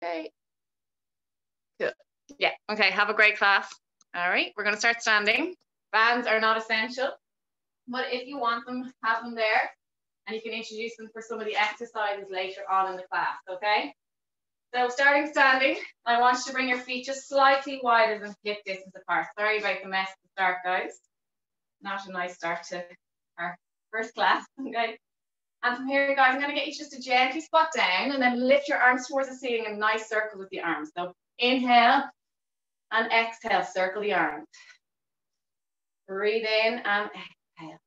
Okay. Good. Yeah. Okay. Have a great class. All right. We're going to start standing. Bands are not essential, but if you want them, have them there, and you can introduce them for some of the exercises later on in the class. Okay. So starting standing, I want you to bring your feet just slightly wider than hip distance apart. Sorry about the mess at the start, guys. Not a nice start to our first class. Okay. And from here, guys, I'm going to get you just to gently squat down and then lift your arms towards the ceiling in a nice circle with the arms. So inhale and exhale, circle the arms. Breathe in and exhale.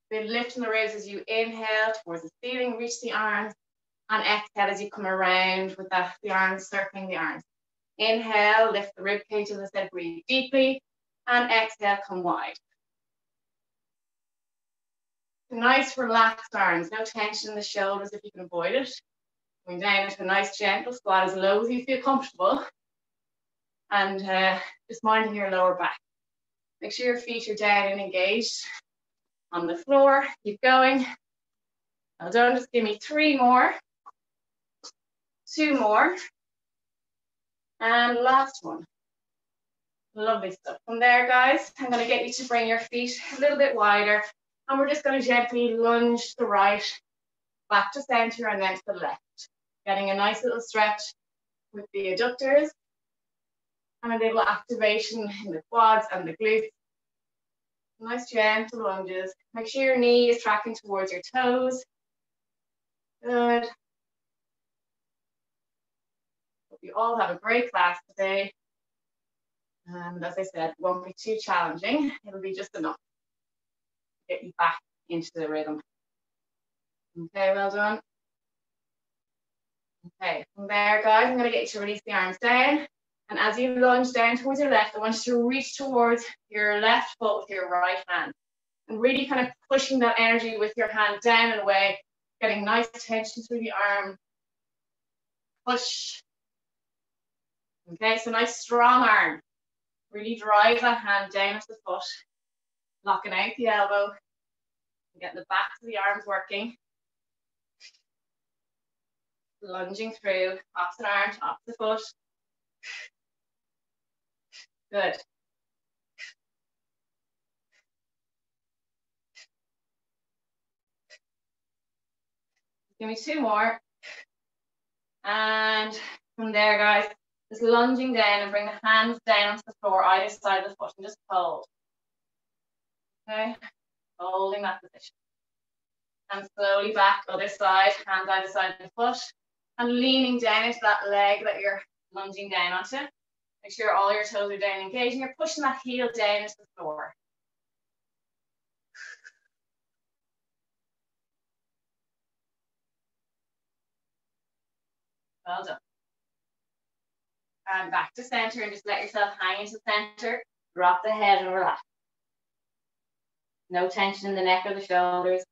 Then lifting the ribs as you inhale towards the ceiling, reach the arms, and exhale as you come around with the arms circling the arms. Inhale, lift the rib cage, as I said, breathe deeply, and exhale, come wide. Nice relaxed arms, no tension in the shoulders if you can avoid it. Going down into a nice gentle squat as low as you feel comfortable. And just minding your lower back. Make sure your feet are down and engaged on the floor. Keep going. Well done, just give me 3 more. 2 more. And last one. Lovely stuff. From there, guys, I'm going to get you to bring your feet a little bit wider. And we're just going to gently lunge to the right, back to center, and then to the left. Getting a nice little stretch with the adductors. And a little activation in the quads and the glutes. Nice gentle lunges. Make sure your knee is tracking towards your toes. Good. Hope you all have a great class today. And as I said, it won't be too challenging. It'll be just enough to get you back into the rhythm. Okay, well done. Okay, from there, guys, I'm going to get you to release the arms down. And as you lunge down towards your left, I want you to reach towards your left foot with your right hand. And really kind of pushing that energy with your hand down and away, getting nice tension through the arm. Push. Okay, so nice strong arm. Really drive that hand down at the foot, locking out the elbow, and getting the backs of the arms working. Lunging through, opposite arm to opposite foot. Good. Give me 2 more. And from there, guys, just lunging down and bring the hands down to the floor, either side of the foot, and just hold. Okay, holding that position. And slowly back, other side, hands either side of the foot, and leaning down into that leg that you're lunging down onto. Make sure all your toes are down engaged, and you're pushing that heel down into the floor. Well done. And back to center, and just let yourself hang into center. Drop the head and relax. No tension in the neck or the shoulders.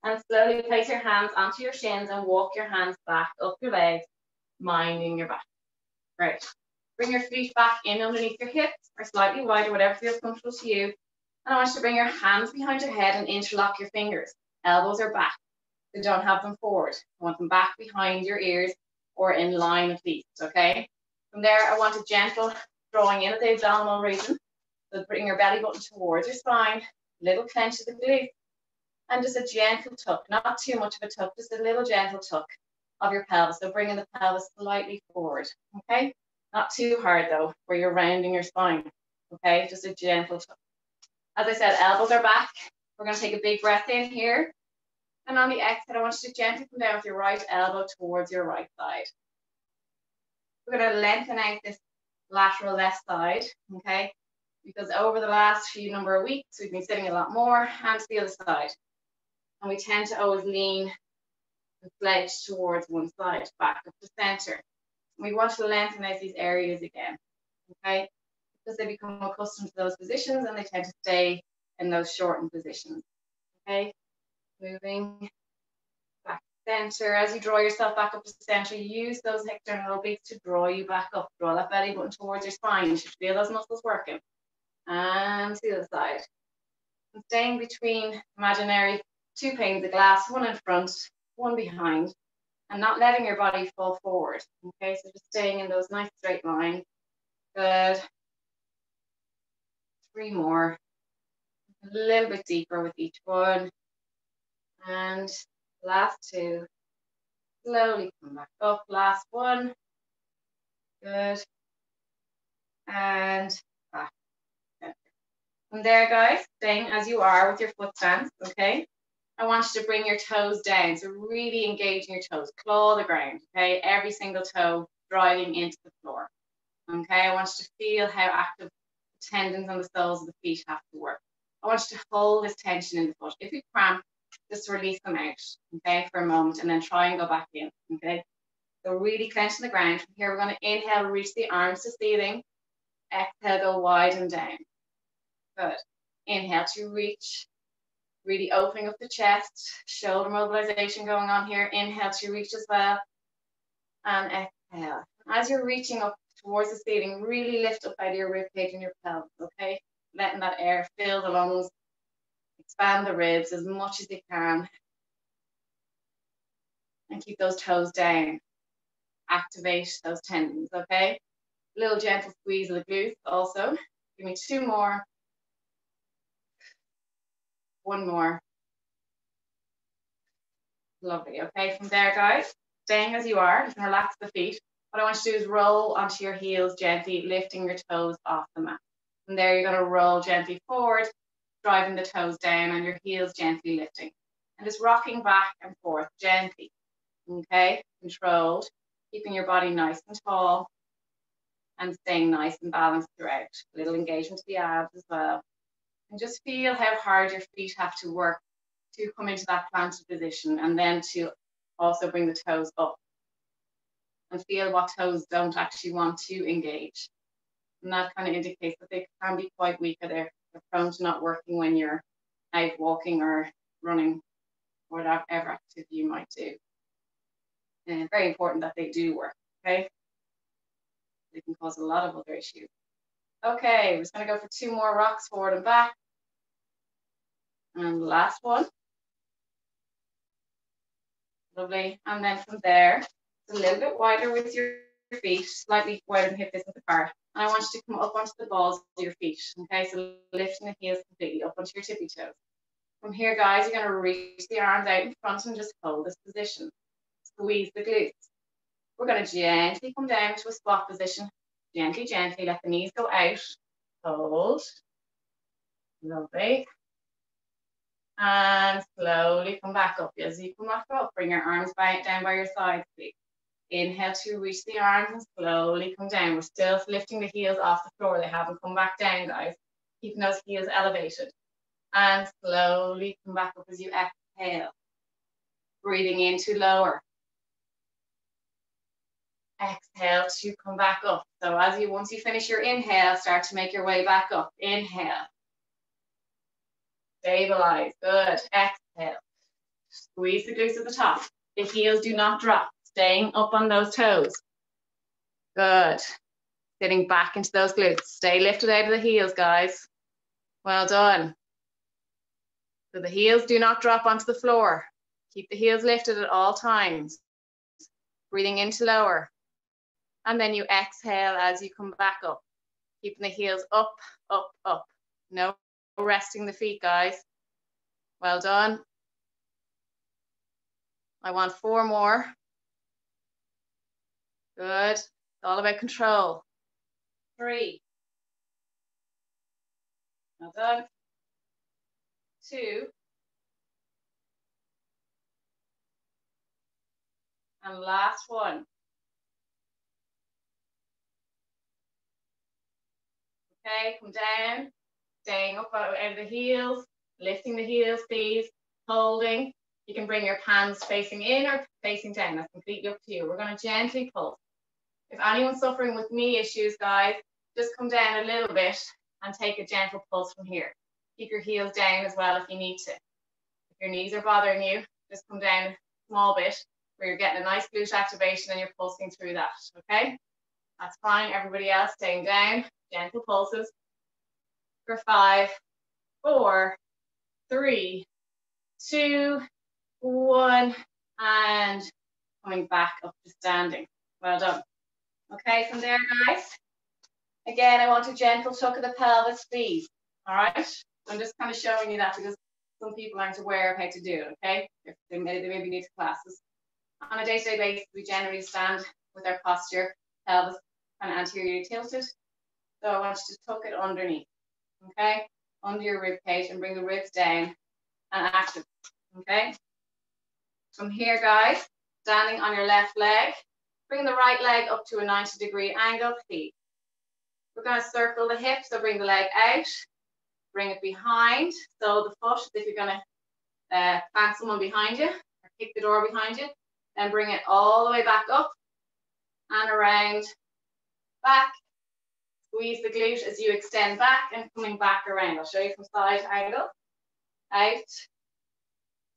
And slowly place your hands onto your shins and walk your hands back up your legs, minding your back. Great. Bring your feet back in underneath your hips or slightly wider, whatever feels comfortable to you. And I want you to bring your hands behind your head and interlock your fingers. Elbows are back. So don't have them forward. I want them back behind your ears or in line at least, okay? From there, I want a gentle drawing in at the abdominal region. So bring your belly button towards your spine, little clench of the glutes, and just a gentle tuck, not too much of a tuck, just a little gentle tuck of your pelvis. So bringing the pelvis slightly forward, okay? Not too hard though, where you're rounding your spine, okay? Just a gentle tuck. As I said, elbows are back. We're gonna take a big breath in here. And on the exhale, I want you to gently come down with your right elbow towards your right side. We're gonna lengthen out this lateral left side, okay? Because over the last few number of weeks, we've been sitting a lot more, hands to the other side. And we tend to always lean and sledge towards one side, back up to center. We want to lengthen out these areas again, okay? Because they become accustomed to those positions and they tend to stay in those shortened positions, okay? Moving back to center. As you draw yourself back up to center, use those external obliques to draw you back up. Draw that belly button towards your spine. You should feel those muscles working. And to the other side. And staying between imaginary 2 panes of glass, one in front, one behind, and not letting your body fall forward. Okay, so just staying in those nice straight lines. Good. 3 more. A little bit deeper with each one. And last 2. Slowly come back up. Last one. Good. And back. Good. From there, guys, staying as you are with your foot stance, okay? I want you to bring your toes down. So really engaging your toes. Claw the ground, okay? Every single toe driving into the floor. Okay, I want you to feel how active the tendons on the soles of the feet have to work. I want you to hold this tension in the foot. If you cramp, just release them out, okay, for a moment, and then try and go back in, okay? So really clenching the ground. From here, we're going to inhale, reach the arms to ceiling. Exhale, go wide and down. Good. Inhale to reach, really opening up the chest, shoulder mobilization going on here. Inhale to reach as well, and exhale. As you're reaching up towards the ceiling, really lift up out of your ribcage and your pelvis, okay? Letting that air fill the lungs, expand the ribs as much as you can, and keep those toes down. Activate those tendons, okay? A little gentle squeeze of the glutes also. Give me 2 more. 1 more. Lovely, okay? From there, guys, staying as you are, you can relax the feet. What I want you to do is roll onto your heels gently, lifting your toes off the mat. From there, you're going to roll gently forward, driving the toes down and your heels gently lifting. And just rocking back and forth gently, okay? Controlled, keeping your body nice and tall and staying nice and balanced throughout. A little engagement to the abs as well. And just feel how hard your feet have to work to come into that planted position, and then to also bring the toes up. And feel what toes don't actually want to engage. And that kind of indicates that they can be quite weak, or they're prone to not working when you're out walking or running, or whatever activity you might do. And very important that they do work, okay? They can cause a lot of other issues. Okay, we're just going to go for 2 more rocks forward and back. And the last one. Lovely. And then from there, it's a little bit wider with your feet, slightly wider than hip distance apart. And I want you to come up onto the balls of your feet. Okay, so lifting the heels completely up onto your tippy toes. From here, guys, you're going to reach the arms out in front and just hold this position. Squeeze the glutes. We're going to gently come down to a squat position. Gently, gently, let the knees go out. Hold. Lovely. And slowly come back up. As you come back up, bring your arms down by your sides, please. Inhale to reach the arms and slowly come down. We're still lifting the heels off the floor. They haven't come back down, guys. Keeping those heels elevated. And slowly come back up as you exhale. Breathing in to lower. Exhale to come back up. So once you finish your inhale, start to make your way back up. Inhale. Stabilize. Good. Exhale. Squeeze the glutes at the top. The heels do not drop. Staying up on those toes. Good. Sitting back into those glutes. Stay lifted out of the heels, guys. Well done. So the heels do not drop onto the floor. Keep the heels lifted at all times. Breathing into lower. And then you exhale as you come back up. Keeping the heels up, up, up. No resting the feet, guys. Well done. I want 4 more. Good. It's all about control. 3. Well done. 2. And last one. Okay, come down. Staying up out of the heels. Lifting the heels, please. Holding. You can bring your hands facing in or facing down. That's completely up to you. We're going to gently pulse. If anyone's suffering with knee issues, guys, just come down a little bit and take a gentle pulse from here. Keep your heels down as well if you need to. If your knees are bothering you, just come down a small bit where you're getting a nice glute activation and you're pulsing through that, okay? That's fine. Everybody else staying down, gentle pulses for 5, 4, 3, 2, 1, and coming back up to standing. Well done. Okay, from there, guys. Again, I want a gentle tuck of the pelvis, please. All right? I'm just kind of showing you that because some people aren't aware of how to do it, okay? If they maybe need classes. On a day-to-day basis, we generally stand with our posture, pelvis kind of anteriorly tilted. So I want you to tuck it underneath, okay? Under your rib cage and bring the ribs down and active, okay? From here, guys, standing on your left leg, bring the right leg up to a 90-degree angle, please. We're going to circle the hip, so bring the leg out, bring it behind. So the foot, if you're going to plant someone behind you or kick the door behind you, then bring it all the way back up and around, back. Squeeze the glute as you extend back and coming back around. I'll show you from side angle. Out,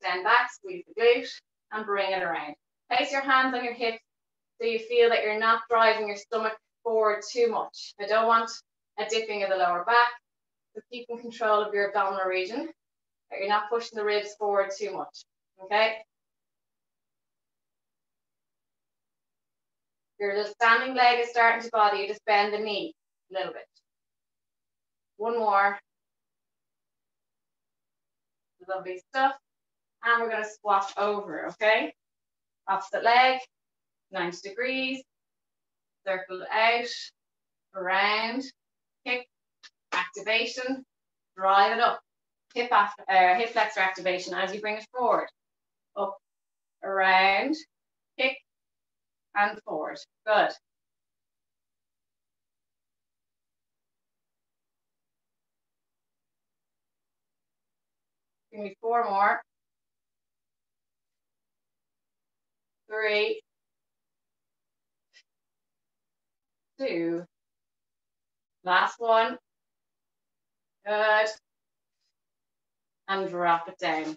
extend back, squeeze the glute, and bring it around. Place your hands on your hips so you feel that you're not driving your stomach forward too much. I don't want a dipping of the lower back. So keep in control of your abdominal region, that you're not pushing the ribs forward too much. Okay? Your little standing leg is starting to bother you. Just bend the knee a little bit. One more. Lovely stuff. And we're going to swap over, okay? Opposite leg, 90 degrees. Circle out, around, kick, activation, drive it up. Hip flexor activation as you bring it forward. Up, around, kick, and forward. Good. Give me 4 more. 3, 2. Last one. Good. And drop it down.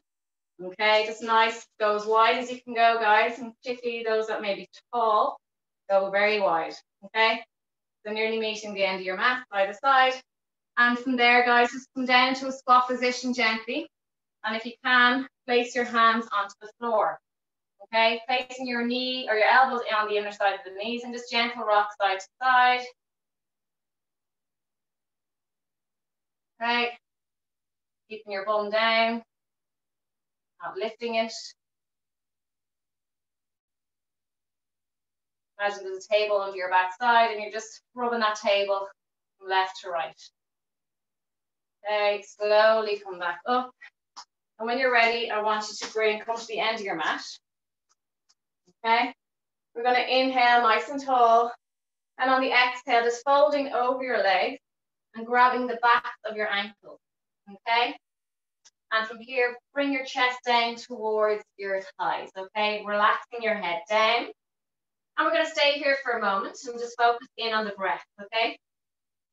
Okay, just nice. Go as wide as you can go, guys, and particularly those that may be tall, go very wide. Okay, so nearly meeting the end of your mat, side to side. And from there, guys, just come down to a squat position gently. And if you can, place your hands onto the floor. Okay, placing your knee or your elbows on the inner side of the knees and just gentle rock side to side. Okay, keeping your bum down, not lifting it. Imagine there's a table under your backside and you're just rubbing that table from left to right. Okay, slowly come back up. And when you're ready, I want you to come to the end of your mat. Okay, we're going to inhale nice and tall. And on the exhale, just folding over your legs and grabbing the backs of your ankles. Okay, and from here, bring your chest down towards your thighs. Okay, relaxing your head down. And we're going to stay here for a moment and just focus in on the breath, okay?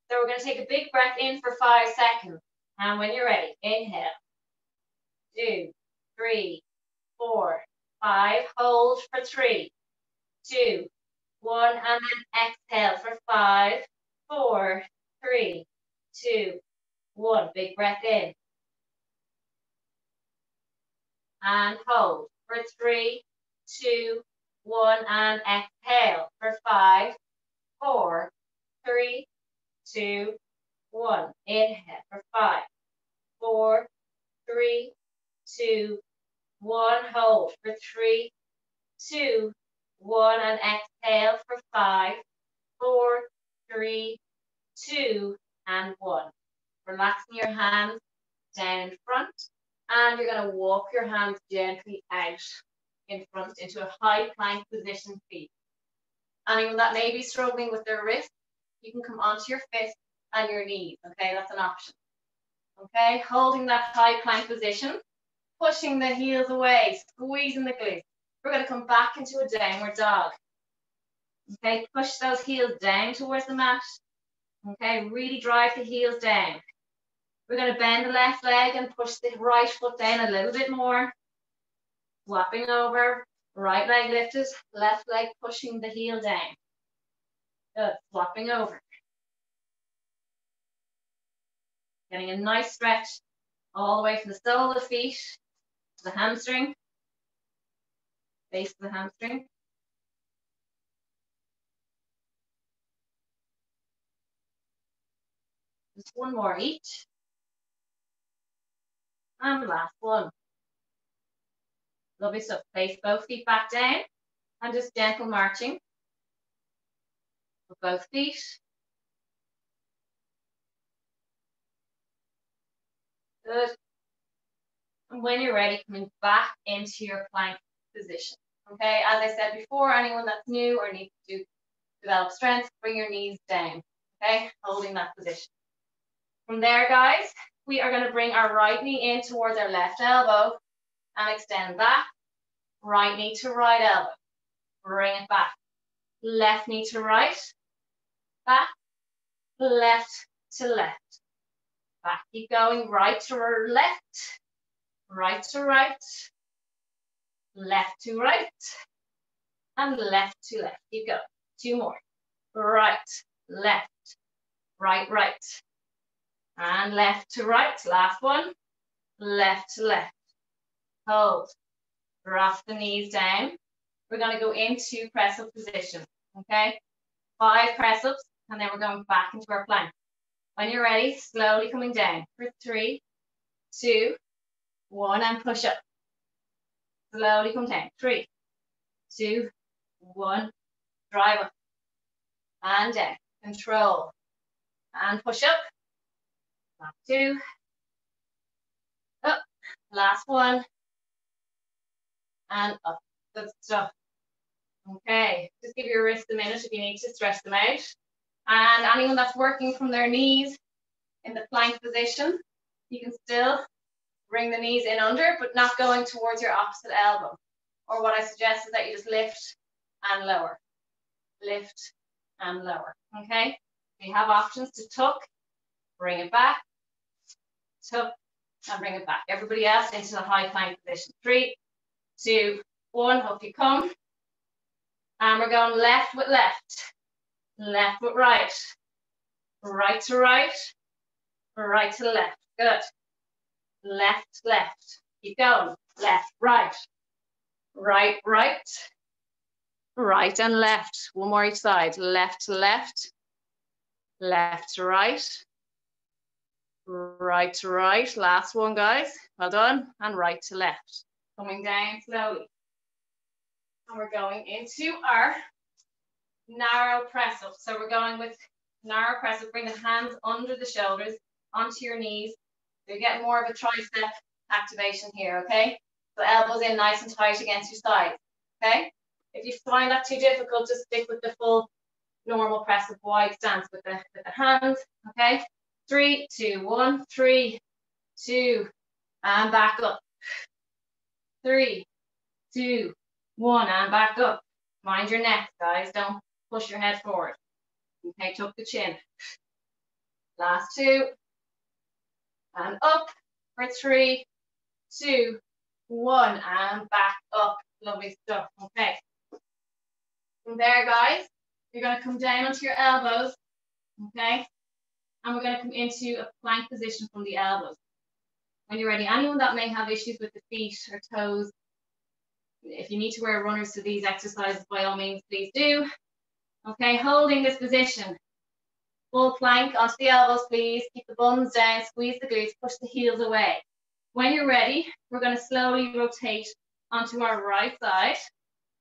So we're going to take a big breath in for 5 seconds. And when you're ready, inhale. 2, 3, 4, 5. Hold for 3, 2, 1. And then exhale for 5, 4, 3, 2, 1. Big breath in. And hold for 3, 2, 1, and exhale for 5, 4, 3, 2, 1. Inhale for 5, 4, 3, 2, 1. Hold for 3, 2, 1, and exhale for 5, 4, 3, 2, and 1. Relaxing your hands down in front, and you're going to walk your hands gently out in front into a high plank position, please. Anyone that may be struggling with their wrist, you can come onto your fists and your knees, okay? That's an option. Okay, holding that high plank position, pushing the heels away, squeezing the glutes. We're going to come back into a downward dog. Okay, push those heels down towards the mat. Okay, really drive the heels down. We're going to bend the left leg and push the right foot down a little bit more. Swapping over, right leg lifted, left leg pushing the heel down. Good, swapping over. Getting a nice stretch All the way from the sole of the feet to the hamstring, base of the hamstring. Just one more each. And last one. Lovely stuff. Place both feet back down and just gentle marching with both feet. Good. And when you're ready, coming back into your plank position. Okay, as I said before, anyone that's new or needs to develop strength, bring your knees down. Okay, holding that position. From there, guys, we are going to bring our right knee in towards our left elbow and extend back. Right knee to right elbow. Bring it back. Left knee to right. Back. Left to left. Back. Keep going. Right to left. Right to right. Left to right. And left to left. Keep going. Two more. Right. Left. Right, right. And left to right. Last one. Left to left. Hold. Drop the knees down. We're going to go into press-up position. Okay? 5 press-ups, and then we're going back into our plank. When you're ready, slowly coming down for 3, 2, 1, and push up. Slowly come down. 3, 2, 1. Drive up. And down. Control. And push up. Last 2. Up. Last 1. And up. Good stuff. Okay. Just give your wrists a minute if you need to stretch them out. And anyone that's working from their knees in the plank position, you can still bring the knees in under, but not going towards your opposite elbow. Or what I suggest is that you just lift and lower. Lift and lower, okay? You have options to tuck, bring it back, tuck, and bring it back. Everybody else into the high plank position. 3, 2, 1, up you come. And we're going left with left, left with right, right to right, right to left. Good. Left, left. Keep going. Left, right, right, right, right and left. One more each side. Left to left, left to right, right to right. Last one, guys. Well done. And right to left. Coming down slowly. And we're going into our narrow press up. So we're going with narrow press up. Bring the hands under the shoulders, onto your knees. You're getting more of a tricep activation here, okay? So elbows in nice and tight against your sides, okay? If you find that too difficult, just stick with the full normal press up wide stance with the hands, okay? 3, 2, 1, 3, 2, and back up. 3, 2, 1, and back up. Mind your neck, guys. Don't push your head forward. Okay, tuck the chin. Last 2. And up for 3, 2, 1, and back up. Lovely stuff. Okay. From there, guys, you're going to come down onto your elbows. Okay. And we're going to come into a plank position from the elbows. When you're ready, anyone that may have issues with the feet or toes, if you need to wear runners to these exercises, by all means, please do. Okay, holding this position. Full plank onto the elbows, please. Keep the bums down, squeeze the glutes, push the heels away. When you're ready, we're going to slowly rotate onto our right side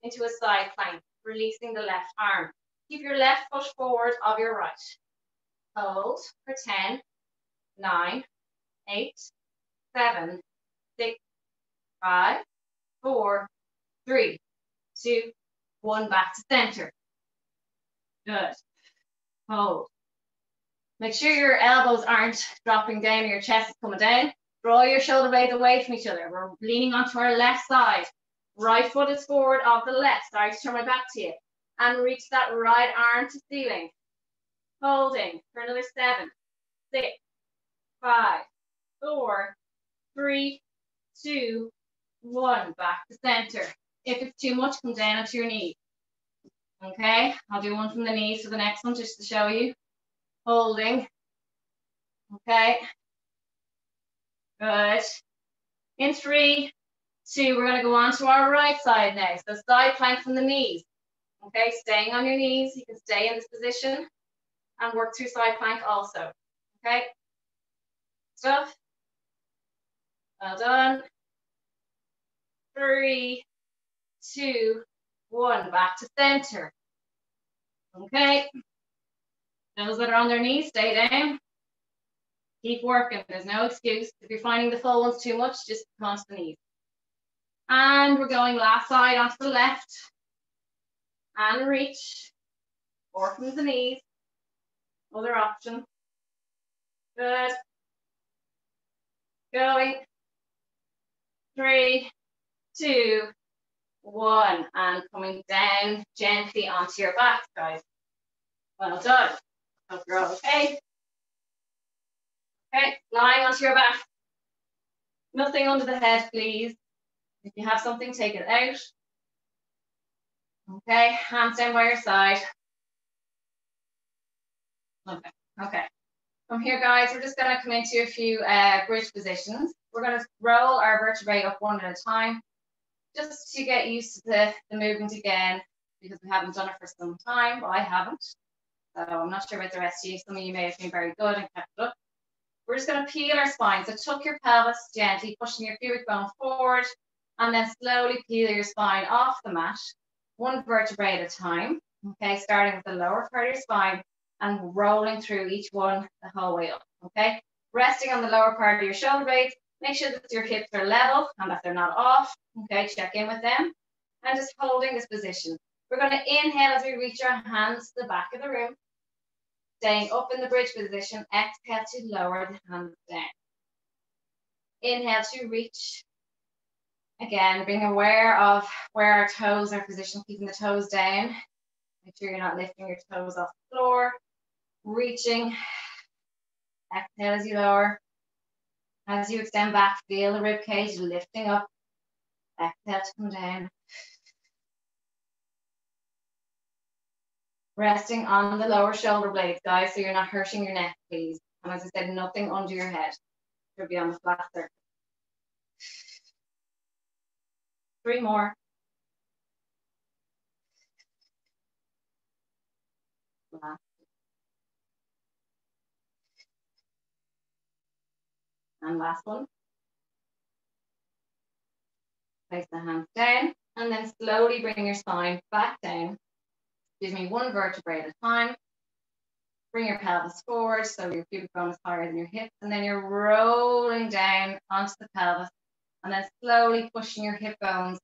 into a side plank, releasing the left arm. Keep your left foot forward of your right. Hold for 10, 9, 8, 7, 6, 5, 4, 3, 2, 1, back to center. Good. Hold. Make sure your elbows aren't dropping down and your chest is coming down. Draw your shoulder blades away from each other. We're leaning onto our left side. Right foot is forward of the left. Sorry to turn my back to you. And reach that right arm to ceiling. Holding for another 7, 6, 5, 4, 3, 2, 1. Back to center. If it's too much, come down onto your knees. Okay, I'll do one from the knees for the next one just to show you. Holding. Okay. Good. In 3, 2, we're going to go on to our right side now. So side plank from the knees. Okay, staying on your knees. You can stay in this position and work through side plank also. Okay. Stuff. Well done. 3, 2, 1. Back to center. Okay. Those that are on their knees, stay down. Keep working. There's no excuse. If you're finding the full ones too much, just come onto the knees. And we're going last side onto the left. And reach. Or from the knees. Other option. Good. Going. 3, 2, 1. And coming down gently onto your back, guys. Well done. Hope you're all okay. Okay, lying onto your back. Nothing under the head, please. If you have something, take it out. Okay, hands down by your side. Okay, okay. From here, guys, we're just going to come into a few bridge positions. We're going to roll our vertebrae up one at a time, just to get used to the movement again, because we haven't done it for some time. Well, I haven't. So I'm not sure about the rest of you. Some of you may have been very good and kept it up. We're just going to peel our spine. So tuck your pelvis gently, pushing your pubic bone forward, and then slowly peel your spine off the mat, one vertebrae at a time. Okay, starting with the lower part of your spine and rolling through each one the whole way up. Okay, resting on the lower part of your shoulder blades. Make sure that your hips are level and that they're not off. Okay, check in with them. And just holding this position. We're going to inhale as we reach our hands to the back of the room. Staying up in the bridge position, exhale to lower the hands down. Inhale to reach. Again, being aware of where our toes are positioned, keeping the toes down. Make sure you're not lifting your toes off the floor. Reaching. Exhale as you lower. As you extend back, feel the rib cage lifting up. Exhale to come down. Resting on the lower shoulder blades, guys, so you're not hurting your neck, please. And as I said, nothing under your head. Should be on the flat surface. 3 more. Last. And last one. Place the hands down and then slowly bring your spine back down. Excuse me, one vertebrae at a time. Bring your pelvis forward so your pubic bone is higher than your hips, and then you're rolling down onto the pelvis and then slowly pushing your hip bones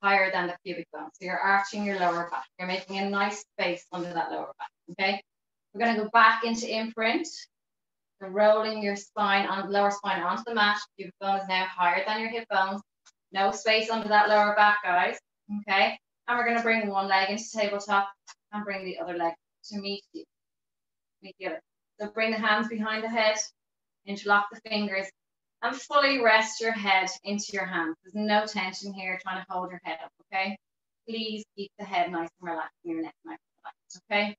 higher than the pubic bone. So you're arching your lower back. You're making a nice space under that lower back, okay? We're going to go back into imprint. So rolling your spine on lower spine onto the mat. Pubic bone is now higher than your hip bones. No space under that lower back, guys. Okay. And we're going to bring one leg into tabletop and bring the other leg to meet you. Meet the other. So bring the hands behind the head, interlock the fingers, and fully rest your head into your hands. There's no tension here trying to hold your head up, okay? Please keep the head nice and relaxed and your neck nice and relaxed, okay?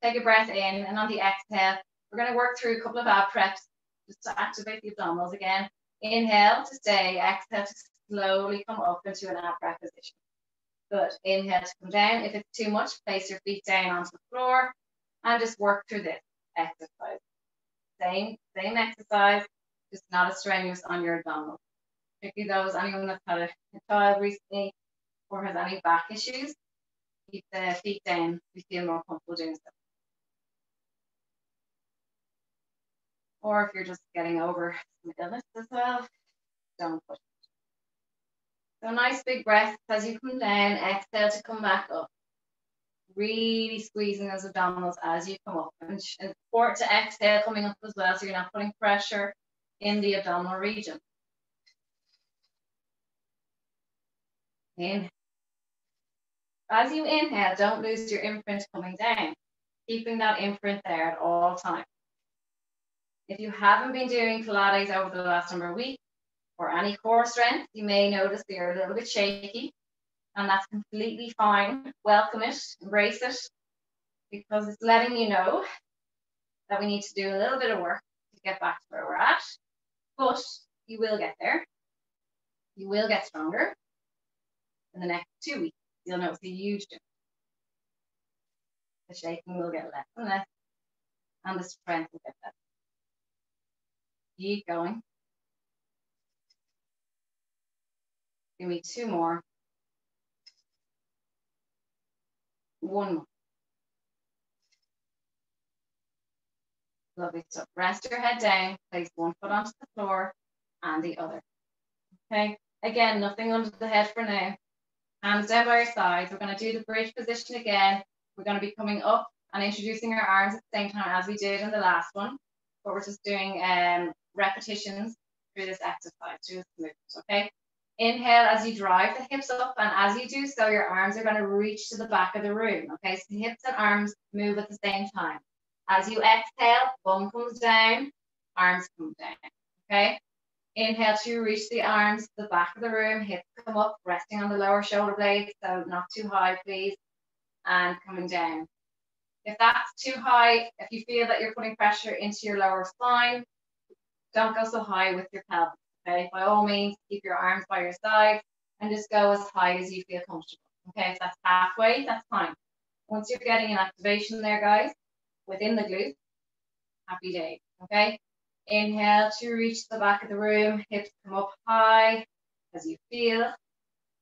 Take a breath in, and on the exhale, we're going to work through a couple of ab preps just to activate the abdominals again. Inhale to stay, exhale to slowly come up into an ab prep position. Good. Inhale to come down. If it's too much, place your feet down onto the floor and just work through this exercise. Same exercise, just not as strenuous on your abdominals. Particularly anyone that's had a child recently or has any back issues, keep the feet down. We feel more comfortable doing so. Or if you're just getting over some illness as well, don't push it. So nice big breath as you come down, exhale to come back up. Really squeezing those abdominals as you come up. And it's important to exhale coming up as well, so you're not putting pressure in the abdominal region. Inhale. As you inhale, don't lose your imprint coming down. Keeping that imprint there at all times. If you haven't been doing Pilates over the last number of weeks or any core strength, you may notice they are a little bit shaky, and that's completely fine. Welcome it, embrace it, because it's letting you know that we need to do a little bit of work to get back to where we're at. But you will get there. You will get stronger in the next 2 weeks. You'll notice a huge difference. The shaking will get less and less, and the strength will get better. Keep going. Give me 2 more. 1 more. Lovely stuff. Rest your head down. Place one foot onto the floor and the other. Okay. Again, nothing under the head for now. Hands down by your sides. We're going to do the bridge position again. We're going to be coming up and introducing our arms at the same time as we did in the last one. But we're just doing repetitions through this exercise, through this movement, okay? Inhale as you drive the hips up, and as you do so, your arms are going to reach to the back of the room, okay? So the hips and arms move at the same time. As you exhale, bum comes down, arms come down, okay? Inhale to reach the arms to the back of the room, hips come up, resting on the lower shoulder blades, so not too high, please, and coming down. If that's too high, if you feel that you're putting pressure into your lower spine, don't go so high with your pelvis, okay? By all means, keep your arms by your side and just go as high as you feel comfortable, okay? If that's halfway, that's fine. Once you're getting an activation there, guys, within the glutes, happy day, okay? Inhale to reach the back of the room, hips come up high as you feel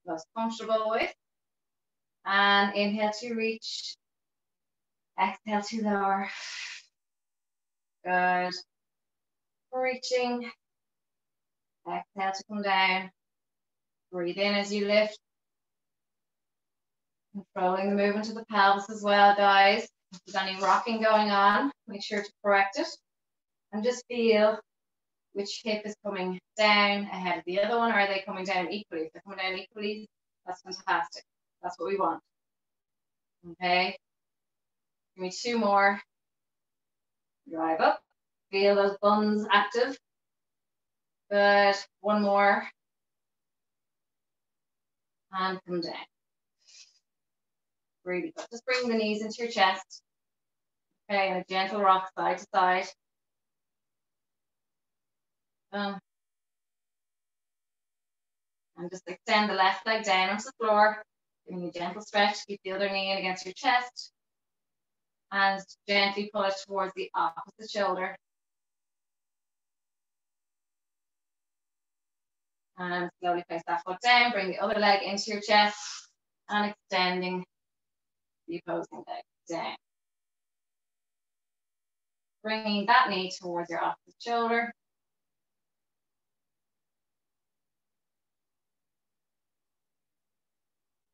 most comfortable with. And inhale to reach, exhale to lower. Good. Reaching, exhale to come down. Breathe in as you lift. Controlling the movement of the pelvis as well, guys. If there's any rocking going on, make sure to correct it. And just feel which hip is coming down ahead of the other one, or are they coming down equally? If they're coming down equally, that's fantastic. That's what we want. Okay. Give me 2 more. Drive up. Feel those buns active. Good. 1 more. And come down. Really good. Just bring the knees into your chest. Okay, and a gentle rock side to side. And just extend the left leg down onto the floor. Giving you a gentle stretch. Keep the other knee in against your chest. And gently pull it towards the opposite shoulder. And slowly place that foot down. Bring the other leg into your chest. And extending the opposing leg down. Bringing that knee towards your opposite shoulder.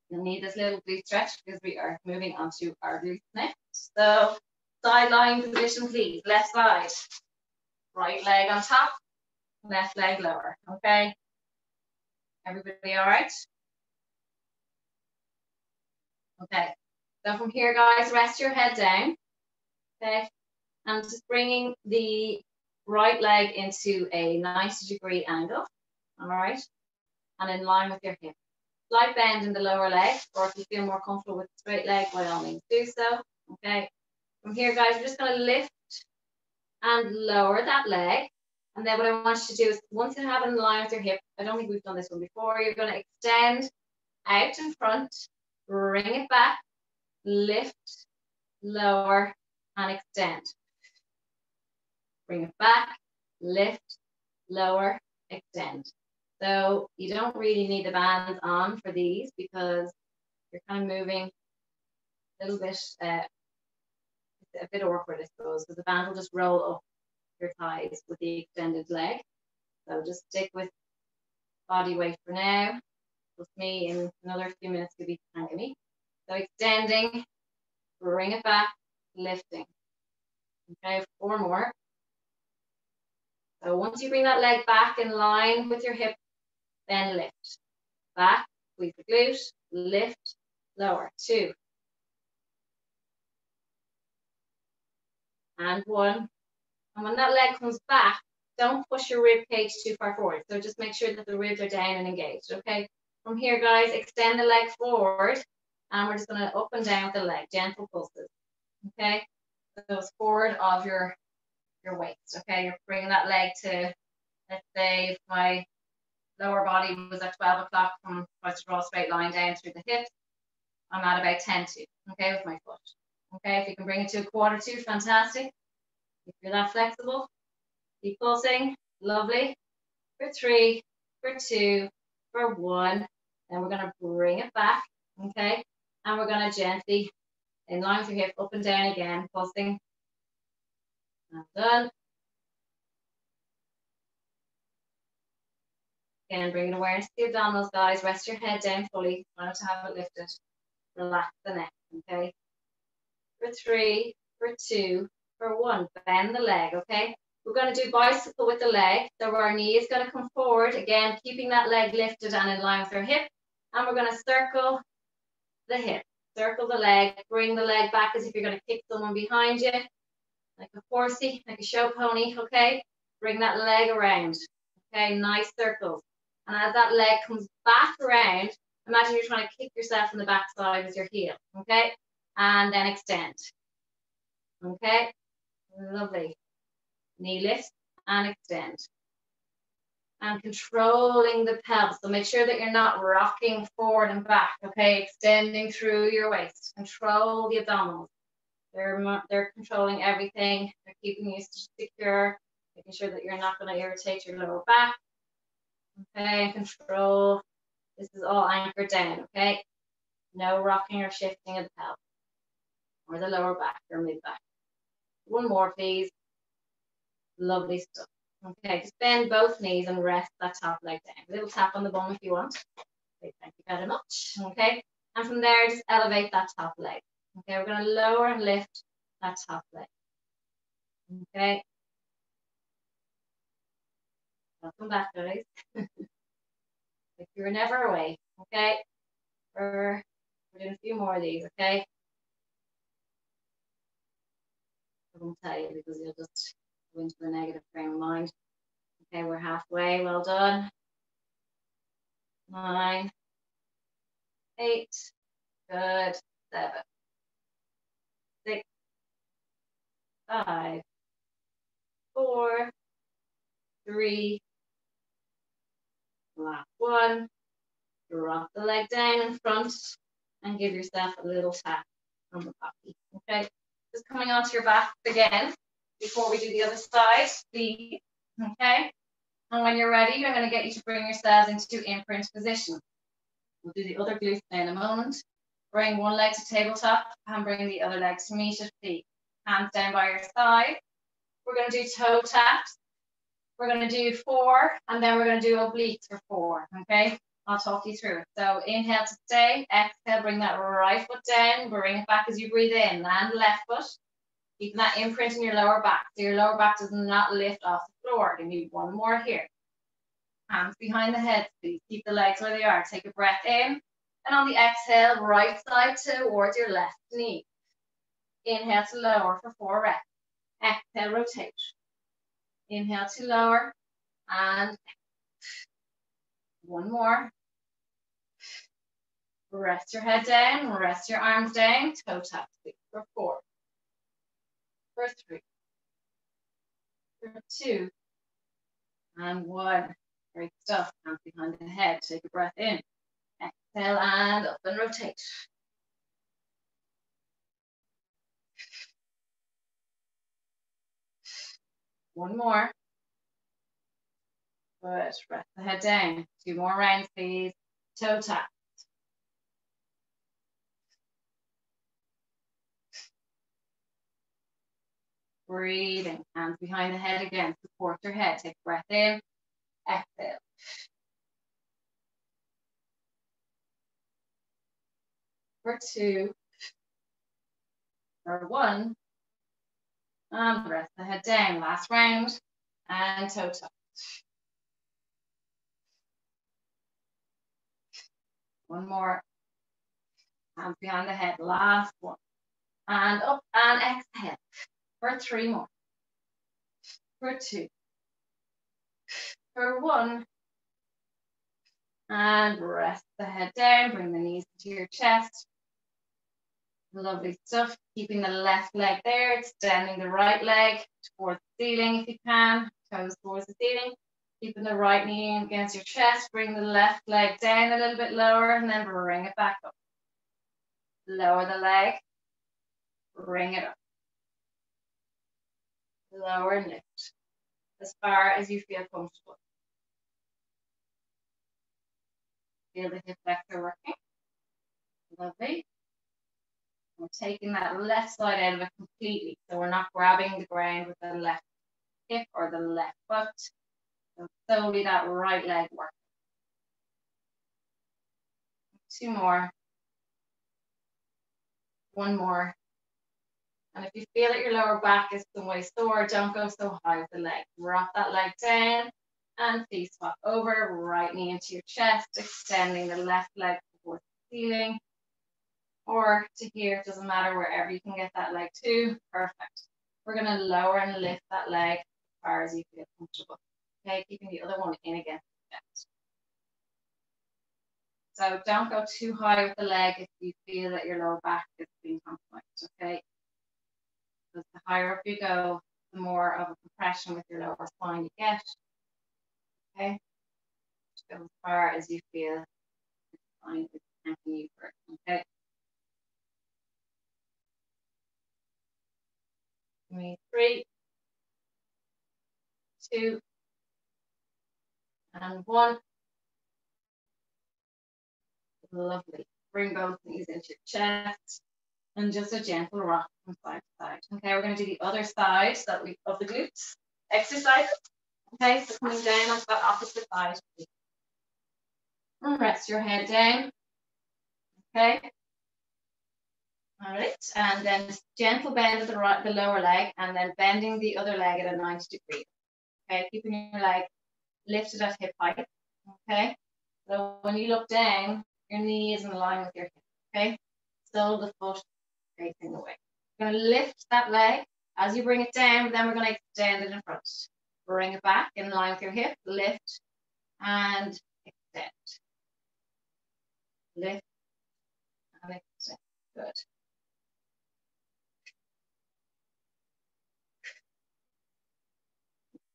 You'll need this little glute stretch because we are moving on to our glutes next. So side lying position, please. Left side. Right leg on top, left leg lower. Okay. Everybody all right? Okay. So from here, guys, rest your head down. Okay. And just bringing the right leg into a 90-degree angle. All right. And in line with your hip. Slight bend in the lower leg, or if you feel more comfortable with the straight leg, by all means do so. Okay. From here, guys, we're just going to lift and lower that leg. And then what I want you to do is, once you have it in line with your hip, I don't think we've done this one before, you're going to extend out in front, bring it back, lift, lower, and extend. Bring it back, lift, lower, extend. So you don't really need the bands on for these because you're kind of moving a little bit, it's a bit awkward, I suppose, because the band will just roll up your thighs with the extended leg. So just stick with body weight for now. With me in another few minutes, you'll be thanking me. So extending, bring it back, lifting. Okay, 4 more. So once you bring that leg back in line with your hip, then lift. Back, squeeze the glute, lift, lower. 2. And 1. And when that leg comes back, don't push your rib cage too far forward. So just make sure that the ribs are down and engaged, okay? From here, guys, extend the leg forward, and we're just gonna up and down with the leg, gentle pulses, okay? So it's forward of your waist, okay? You're bringing that leg to Let's say if my lower body was at 12 o'clock, from if I was to draw a straight line down through the hips, I'm at about 10-2, okay, with my foot. Okay, if you can bring it to a 1/4-2, fantastic. If you're that flexible, keep pulsing, lovely. For 3, for 2, for 1. Then we're gonna bring it back, okay? And we're gonna gently, in line with your hip, up and down again, pulsing. Well done. Again, bring it awareness to the abdominals, guys. Rest your head down fully. Try not to have it lifted. Relax the neck, okay? For 3, for 2, for 1. Bend the leg, okay? We're going to do bicycle with the leg. So our knee is going to come forward. Again, keeping that leg lifted and in line with our hip. And we're going to circle the hip. Circle the leg. Bring the leg back as if you're going to kick someone behind you. Like a horsey, like a show pony, okay? Bring that leg around. Okay, nice circles. And as that leg comes back around, imagine you're trying to kick yourself in the backside with your heel, okay? And then extend. Okay, lovely. Knee lift and extend. And controlling the pelvis. So make sure that you're not rocking forward and back, okay? Extending through your waist. Control the abdominals. They're controlling everything. They're keeping you secure, making sure that you're not going to irritate your lower back. Okay, control. This is all anchored down, okay? No rocking or shifting of the pelvis or the lower back or mid back. One more, please. Lovely stuff. Okay, just bend both knees and rest that top leg down. A little tap on the bum if you want. Okay, thank you very much. Okay, and from there, just elevate that top leg. Okay, we're going to lower and lift that top leg. Okay. Welcome back, guys. Like you were never away. Okay. We're doing a few more of these, okay? I won't tell you because you'll just go into the negative frame of mind. Okay, we're halfway. Well done. 9, 8, good. 7, 6, 5, 4, 3, last one. Drop the leg down in front and give yourself a little tap on the poppy. Okay, just coming onto your back again before we do the other side, please. Okay, and when you're ready, I'm going to get you to bring yourselves into imprint position. We'll do the other glute in a moment. Bring one leg to tabletop and bring the other leg to meet it, please. Hands down by your side. We're going to do toe taps. We're going to do 4, and then we're going to do obliques for 4, okay? I'll talk you through it. So inhale to stay, exhale, bring that right foot down, bring it back as you breathe in, land left foot, keeping that imprint in your lower back. So your lower back does not lift off the floor. You need one more here. Hands behind the head, please. Keep the legs where they are. Take a breath in, and on the exhale, right side towards your left knee. Inhale to lower for 4 reps. Exhale, rotate. Inhale to lower, and one more. Rest your head down, rest your arms down, toe tap for 4, for 3, for 2, and 1. Great stuff. Hands behind the head. Take a breath in. Exhale and up and rotate. One more. Good. Rest the head down. 2 more rounds, please. Toe tap. Breathing. Hands behind the head again. Support your head. Take a breath in. Exhale. For 2. For 1. And rest the head down. Last round. And toe tap. One more. Hands behind the head. Last one. And up and exhale. For 3 more. For 2. For 1. And rest the head down. Bring the knees to your chest. Lovely stuff. Keeping the left leg there. Extending the right leg towards the ceiling if you can. Toes towards the ceiling. Keeping the right knee against your chest, bring the left leg down a little bit lower and then bring it back up. Lower the leg, bring it up. Lower and lift as far as you feel comfortable. Feel the hip flexor working. Lovely. We're taking that left side out of it completely. So we're not grabbing the ground with the left hip or the left foot. So solely that right leg work. 2 more. 1 more. And if you feel that your lower back is some way sore, don't go so high with the leg. Drop that leg down and feet swap over. Right knee into your chest, extending the left leg towards the ceiling. Or to here, it doesn't matter, wherever you can get that leg to. Perfect. We're going to lower and lift that leg as far as you feel comfortable. Okay, keeping the other one in against the chest. So don't go too high with the leg if you feel that your lower back is being compromised, okay? Because the higher up you go, the more of a compression with your lower spine you get, okay? Just go as far as you feel your spine is thanking you for it, okay? 3, 2, and 1. Lovely. Bring both knees into your chest and just a gentle rock from side to side. Okay, we're going to do the other side of the glutes exercise. Okay, so coming down onto that opposite side. And rest your head down. Okay. All right, and then gentle bend of the lower leg, and then bending the other leg at a 90 degrees. Okay, keeping your leg lifted at hip height. Okay, so when you look down, your knee is in line with your hip. Okay, so the foot facing away. You're going to lift that leg as you bring it down, then we're going to extend it in front. Bring it back in line with your hip, lift and extend. Lift and extend. Good.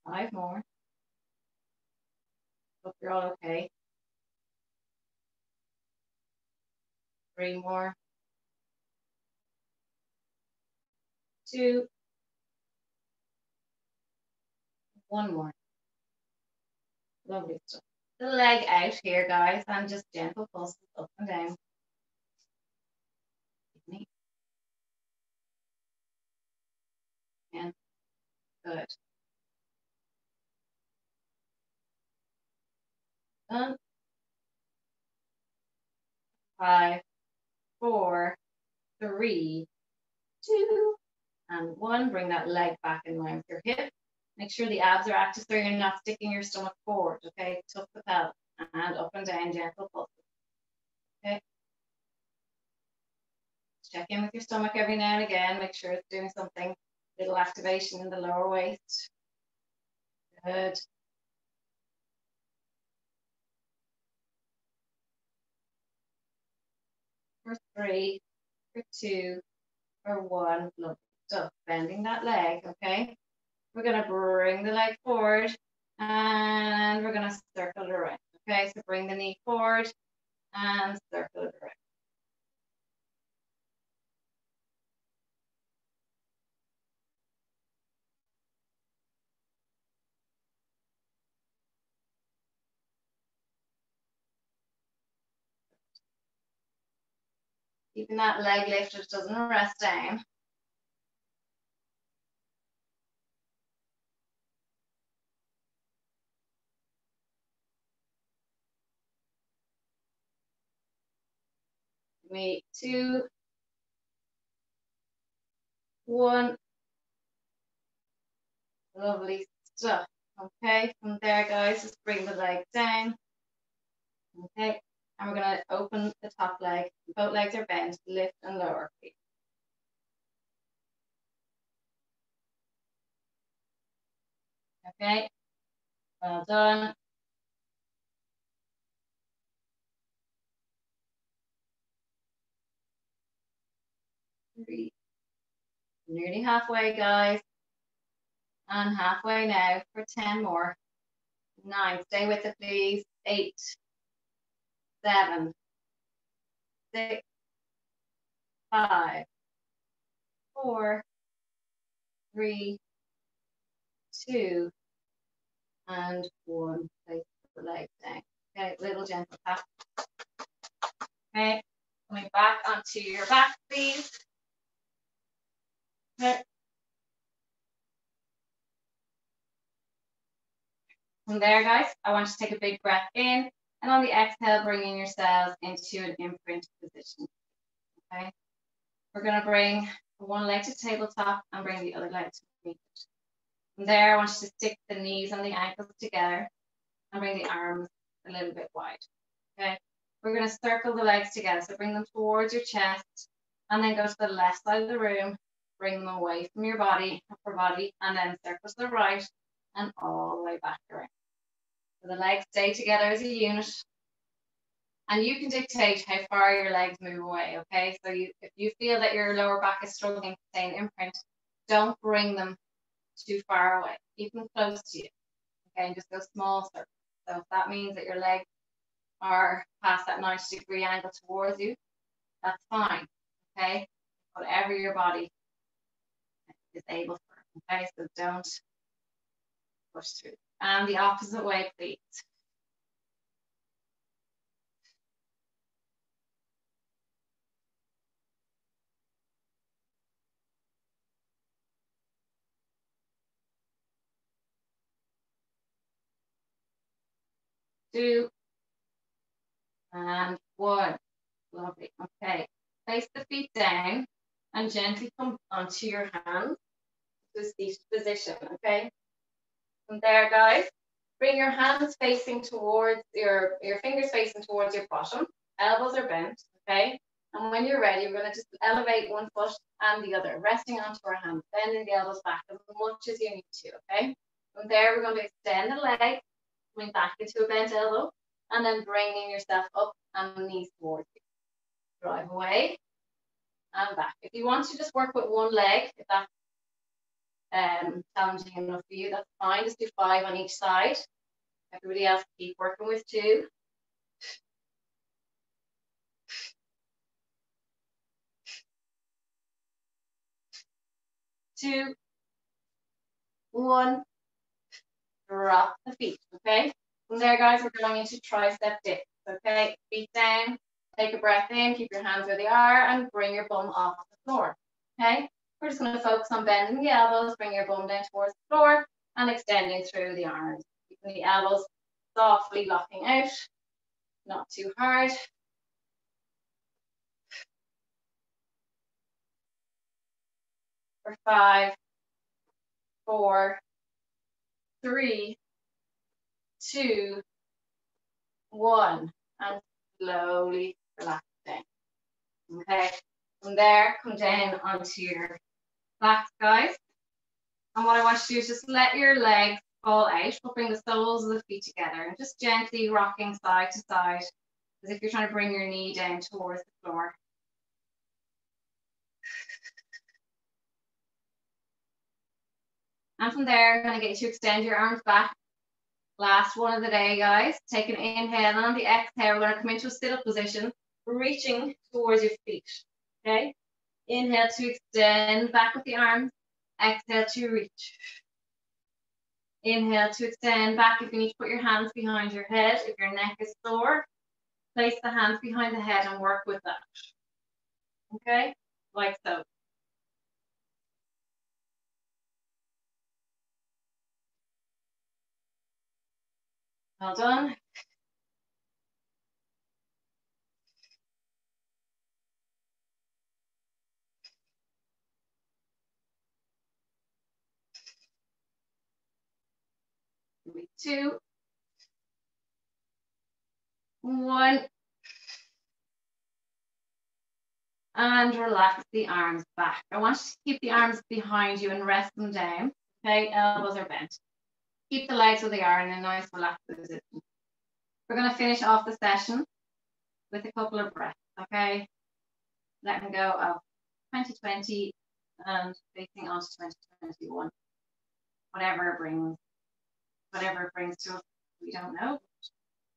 Five more. Hope you're all okay. 3 more. 2. 1 more. Lovely stuff. The leg out here, guys, and just gentle pulses up and down. And good. Done. 5, 4, 3, 2, and 1. Bring that leg back in line with your hip. Make sure the abs are active so you're not sticking your stomach forward, okay? Tuck the pelvis and up and down, gentle pulses, okay? Check in with your stomach every now and again. Make sure it's doing something. Little activation in the lower waist. Good. For 3, for 2, for 1. Lovely stuff. Bending that leg, okay? We're going to bring the leg forward and we're going to circle it around. Okay, so bring the knee forward and circle it around. Keeping that leg lifted, doesn't rest down. Wait, 2, 1. Lovely stuff. Okay, from there, guys, just bring the leg down. Okay, and we're going to open the top leg. Both legs are bent, lift and lower, please. Okay, well done. Nearly halfway, guys. And halfway now for 10 more. 9. Stay with it, please. 8, 7, 6, 5, 4, 3, 2, and 1. Place the leg down. Okay, little gentle tap. Okay, coming back onto your back, please. Okay. From there, guys, I want you to take a big breath in, and on the exhale, bringing yourselves into an imprint position. Okay, we're going to bring one leg to tabletop and bring the other leg to feet. From there, I want you to stick the knees and the ankles together and bring the arms a little bit wide. Okay, we're going to circle the legs together, so bring them towards your chest, and then go to the left side of the room, bring them away from your body, upper body, and then circle to the right and all the way back around. So the legs stay together as a unit, and you can dictate how far your legs move away, okay? So if you feel that your lower back is struggling to stay in imprint, don't bring them too far away. Keep them close to you, okay? And just go small circles. So if that means that your legs are past that 90-degree angle towards you, that's fine, okay? Whatever your body is able for, okay? So don't push through. And the opposite way, please. Two, and 1. Lovely. Okay. Place the feet down and gently come onto your hands to seated position. Okay. From there, guys, bring your hands facing towards your fingers facing towards your bottom. Elbows are bent. Okay. And when you're ready, we're going to just elevate one foot and the other, resting onto our hands, bending the elbows back as much as you need to. Okay. From there, we're going to extend the leg, coming back into a bent elbow, and then bringing yourself up and knees towards you. Drive away and back. If you want to just work with one leg, if that's challenging enough for you, that's fine. Just do 5 on each side. Everybody else keep working with 2. 2, 1. Drop the feet. Okay. From there, guys, we're going into tricep dips. Okay. Feet down. Take a breath in. Keep your hands where they are, and bring your bum off the floor. Okay. We're just going to focus on bending the elbows. Bring your bum down towards the floor and extending through the arms. Keeping the elbows softly locking out, not too hard. For 5, 4, 3, 2, 1, and slowly relax down. Okay, from there, come down onto your backs, guys. And what I want you to do is just let your legs fall out, but bring the soles of the feet together and just gently rocking side to side as if you're trying to bring your knee down towards the floor. And from there, I'm going to get you to extend your arms back. Last one of the day, guys. Take an inhale, and on the exhale, we're going to come into a sit-up position, reaching towards your feet. Okay? Inhale to extend back with the arms. Exhale to reach. Inhale to extend back. If you need to put your hands behind your head, if your neck is sore, place the hands behind the head and work with that. Okay? Like so. Well done. Maybe 2, 1. And relax the arms back. I want you to keep the arms behind you and rest them down. Okay, elbows are bent. Keep the legs where they are in a nice relaxed position. We're going to finish off the session with a couple of breaths, okay? Letting go of 2020 and facing on to 2021. Whatever it brings to us, We don't know.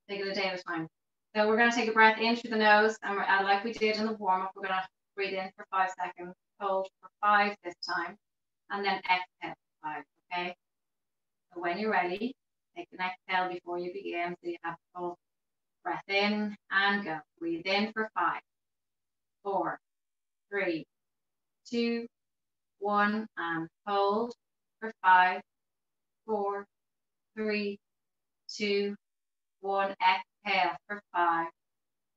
Take it a day at a time. So we're going to take a breath in through the nose, and like we did in the warm-up, we're going to breathe in for 5 seconds, hold for 5 this time, and then exhale for 5, okay? So when you're ready, take an exhale before you begin, so you have full breath in and go. Breathe in for 5, 4, 3, 2, 1, and hold for 5, 4, 3, 2, 1. Exhale for 5,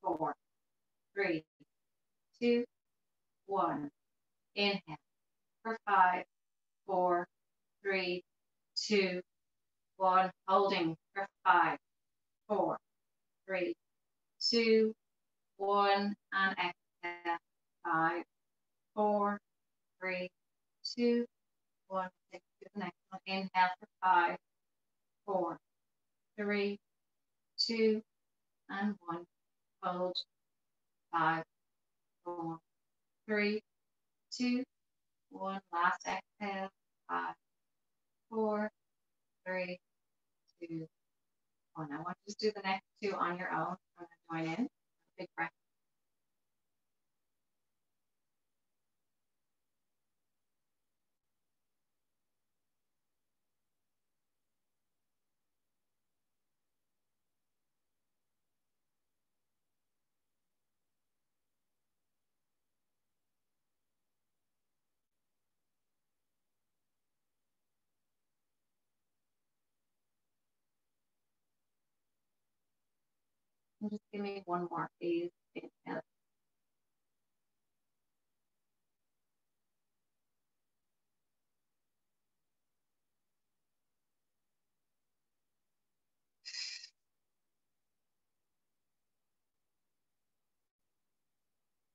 4, 3, 2, 1. Inhale for 5, 4, 3, 2, 1. Holding for 5, 4, 3, 2, 1. And exhale. 5, 4, 3, 2, 1. Take to the next one. Inhale for 5, 4, 3, 2, and 1. Hold. 5, 4, 3, 2, 1. Last exhale. 5, 4, 3, 2, 1. I want you to do the next 2 on your own. I'm going to join in. Big breath. And just give me one more, please. Inhale.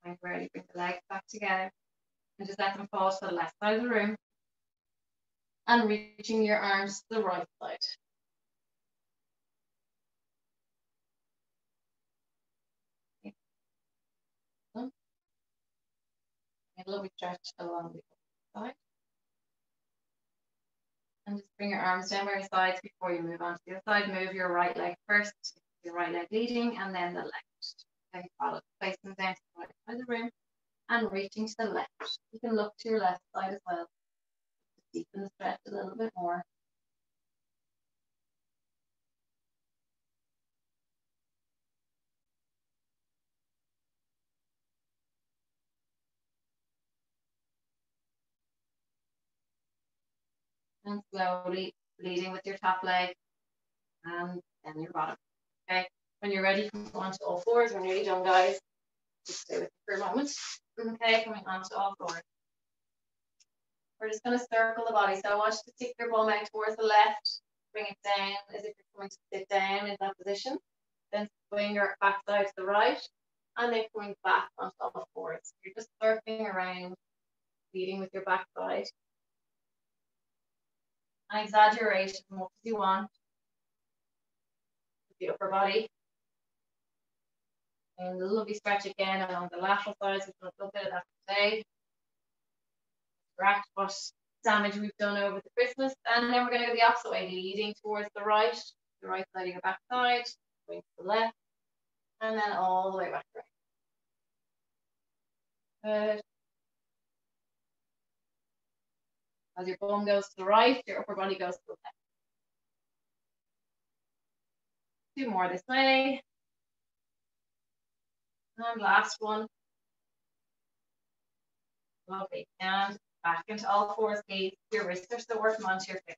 When you're ready, bring the legs back together and just let them fall to the left side of the room and reaching your arms to the right side. Okay. A little bit stretch along the other side. And just bring your arms down by your sides before you move on to the other side. Move your right leg first, your right leg leading, and then the left. Okay, follow, place them down to the right side of the room and reaching to the left. You can look to your left side as well. Deepen the stretch a little bit more. And slowly leading with your top leg and then your bottom. Okay, when you're ready, come onto all fours. We're nearly done, guys. Just stay with me for a moment. Okay, coming onto all fours. We're just going to circle the body. So I want you to stick your bum out towards the left. Bring it down as if you're coming to sit down in that position. Then swing your backside to the right. And then coming back onto all fours. You're just circling around, leading with your backside. And exaggerate as much as you want. The upper body. And a lovely stretch again along the lateral sides. We've done a little bit of that today. Correct what damage we've done over the Christmas. And then we're going to go the opposite way, leading towards the right side of your back side, going to the left, and then all the way back right. Good. As your bum goes to the right, your upper body goes to the left. 2 more this way. And last one. Lovely. And back into all fours, please. Your wrists are still working onto your feet.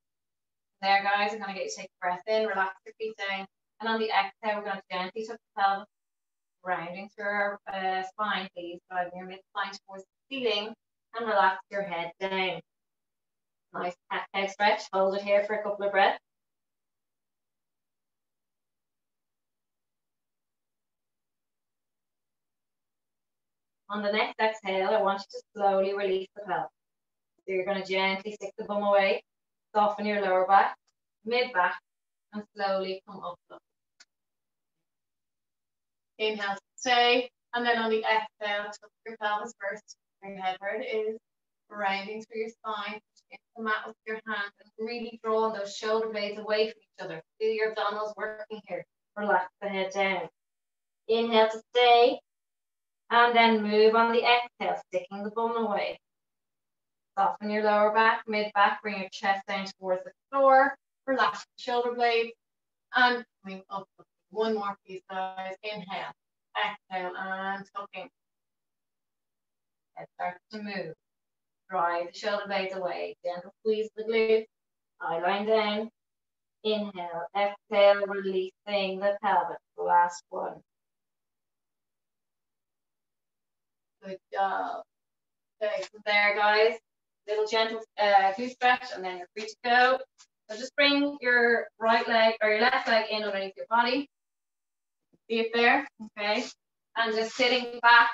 There, guys, I'm going to get you to take a breath in, relax your feet down. And on the exhale, we're going to gently tuck the pelvis, rounding through our spine, please. Driving your midspine towards the ceiling and relax your head down. Nice head stretch. Hold it here for a couple of breaths. On the next exhale, I want you to slowly release the pelvis. So you're going to gently stick the bum away, soften your lower back, mid-back, and slowly come up. Inhale, stay, and then on the exhale, tuck your pelvis first. Bring your head where it is. Rounding through your spine, into the mat with your hands, and really drawing those shoulder blades away from each other. Feel your abdominals working here. Relax the head down. Inhale to stay, and then move on the exhale, sticking the bum away. Soften your lower back, mid back, bring your chest down towards the floor. Relax the shoulder blades, and coming up. One more piece, guys. Inhale, exhale, and tucking. Head starts to move. Drive the shoulder blades away. Gentle squeeze the glutes. Eye line down. Inhale, exhale, releasing the pelvis. Last one. Good job. Okay, so there, guys. Little gentle glute stretch, and then you're free to go. So just bring your right leg or your left leg in underneath your body. See it there, okay? And just sitting back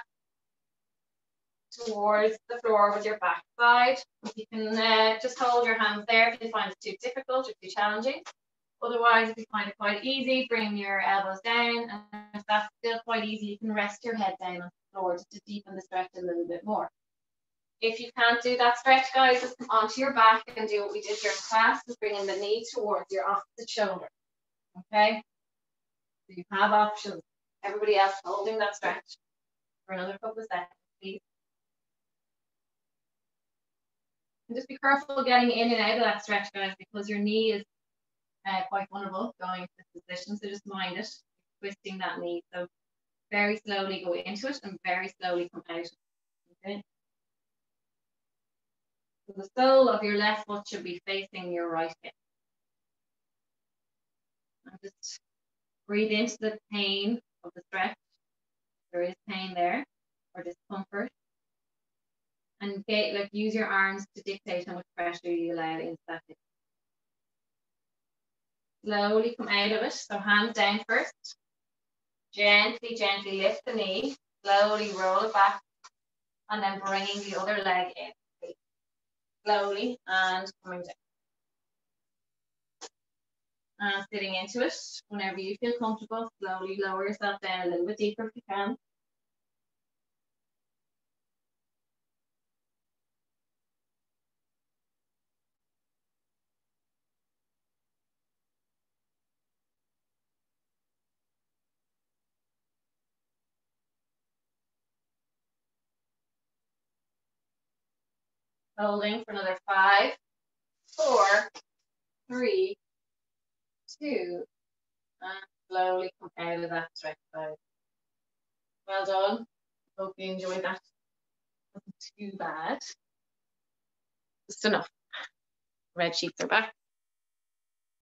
towards the floor with your back side. If you can just hold your hands there if you find it too difficult or too challenging. Otherwise, if you find it quite easy, bring your elbows down. And if that's still quite easy, you can rest your head down on the floor just to deepen the stretch a little bit more. If you can't do that stretch, guys, just come onto your back and do what we did here in class, is bringing the knee towards your opposite shoulder. Okay? So you have options. Everybody else holding that stretch for another couple of seconds, please. And just be careful getting in and out of that stretch, guys, because your knee is quite vulnerable going into this position. So just mind it, twisting that knee. So very slowly go into it and very slowly come out. Okay. So the sole of your left foot should be facing your right hip. And just breathe into the pain of the stretch. There is pain there or discomfort. And use your arms to dictate how much pressure you allow into that hip. Slowly come out of it. So hands down first. Gently, gently lift the knee. Slowly roll it back. And then bringing the other leg in. Slowly and coming down. And sitting into it. Whenever you feel comfortable, slowly lower yourself down a little bit deeper if you can. Holding for another 5, 4, 3, 2, and slowly come out of that stretch side. Well done. Hope you enjoyed that. Wasn't too bad. Just enough. Red sheets are back.